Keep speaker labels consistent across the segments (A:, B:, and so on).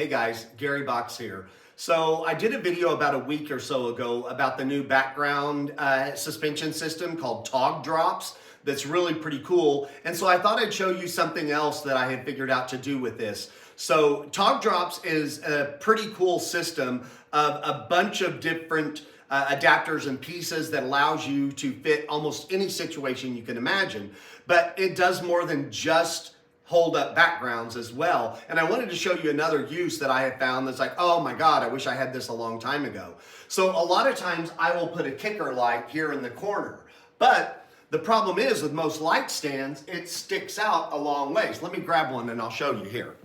A: Hey guys, Gary Box here. So I did a video about a week or so ago about the new background suspension system called TogDrops that's really pretty cool. And so I thought I'd show you something else that I had figured out to do with this. So TogDrops is a pretty cool system of a bunch of different adapters and pieces that allows you to fit almost any situation you can imagine. But it does more than just hold up backgrounds as well. And I wanted to show you another use that I have found that's like, oh my God, I wish I had this a long time ago. So a lot of times I will put a kicker light here in the corner, but the problem is with most light stands, it sticks out a long ways. Let me grab one and I'll show you here.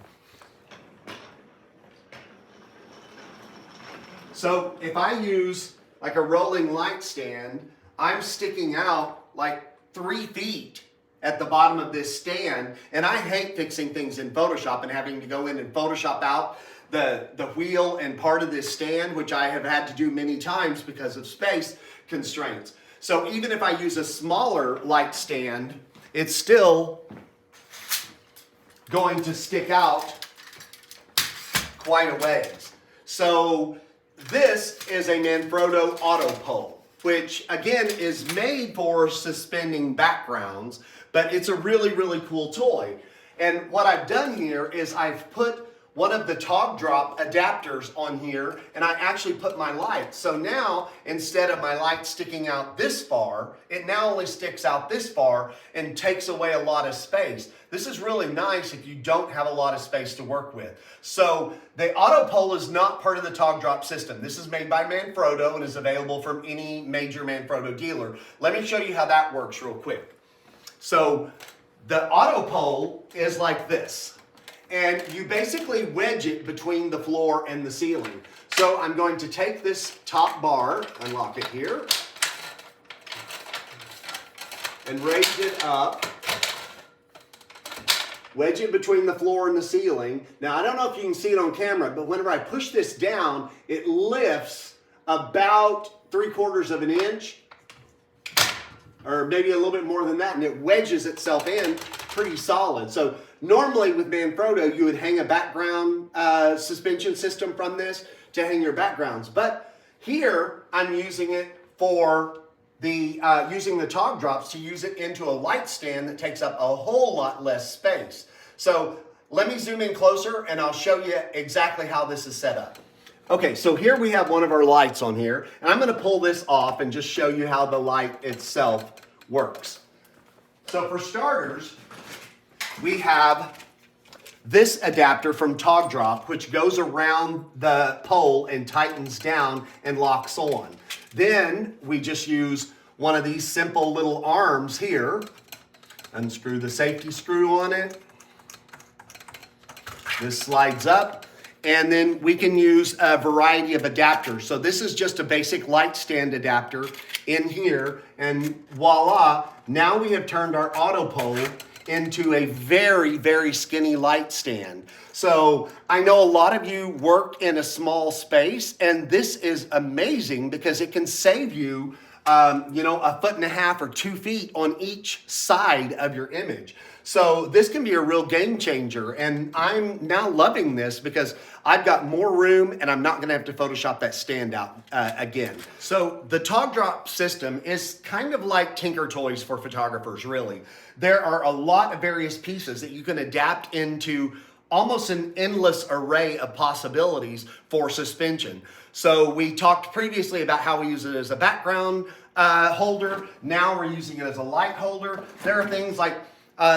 A: So if I use like a rolling light stand, I'm sticking out like 3 feet at the bottom of this stand, and I hate fixing things in Photoshop and having to go in and Photoshop out the wheel and part of this stand, which I have had to do many times because of space constraints. So even if I use a smaller light stand, it's still going to stick out quite a ways. So this is a Manfrotto Auto Pole, which again is made for suspending backgrounds, but it's a really, really cool toy. And what I've done here is I've put one of the TogDrop adapters on here, and I actually put my light. So now, instead of my light sticking out this far, it now only sticks out this far and takes away a lot of space. This is really nice if you don't have a lot of space to work with. So the Auto Pole is not part of the TogDrop system. This is made by Manfrotto and is available from any major Manfrotto dealer. Let me show you how that works real quick. So the Auto Pole is like this, and you basically wedge it between the floor and the ceiling. So I'm going to take this top bar, unlock it here, and raise it up, wedge it between the floor and the ceiling. Now I don't know if you can see it on camera, but whenever I push this down, it lifts about 3/4 of an inch, or maybe a little bit more than that, and it wedges itself in pretty solid. So normally with Manfrotto, you would hang a background suspension system from this to hang your backgrounds. But here, I'm using it for the, using the TogDrops to use it into a light stand that takes up a whole lot less space. So let me zoom in closer and I'll show you exactly how this is set up. Okay, so here we have one of our lights on here, and I'm going to pull this off and just show you how the light itself works. So for starters, we have this adapter from TogDrop, which goes around the pole and tightens down and locks on. Then we just use one of these simple little arms here, unscrew the safety screw on it. This slides up. And then we can use a variety of adapters. So this is just a basic light stand adapter in here, and voila, now we have turned our Auto Pole into a very, very skinny light stand. So I know a lot of you work in a small space, and this is amazing because it can save you, you know, 1.5 or 2 feet on each side of your image. So this can be a real game changer, and I'm now loving this because I've got more room and I'm not gonna have to Photoshop that stand out again. So the TogDrop system is kind of like Tinker Toys for photographers, really. There are a lot of various pieces that you can adapt into almost an endless array of possibilities for suspension. So we talked previously about how we use it as a background holder. Now we're using it as a light holder. There are things like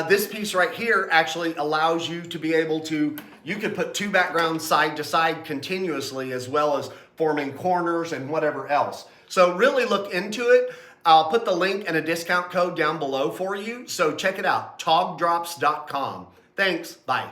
A: this piece right here actually allows you to be able to, you could put 2 backgrounds side to side continuously, as well as forming corners and whatever else. So really look into it. I'll put the link and a discount code down below for you. So check it out, togdrops.com. Thanks, bye.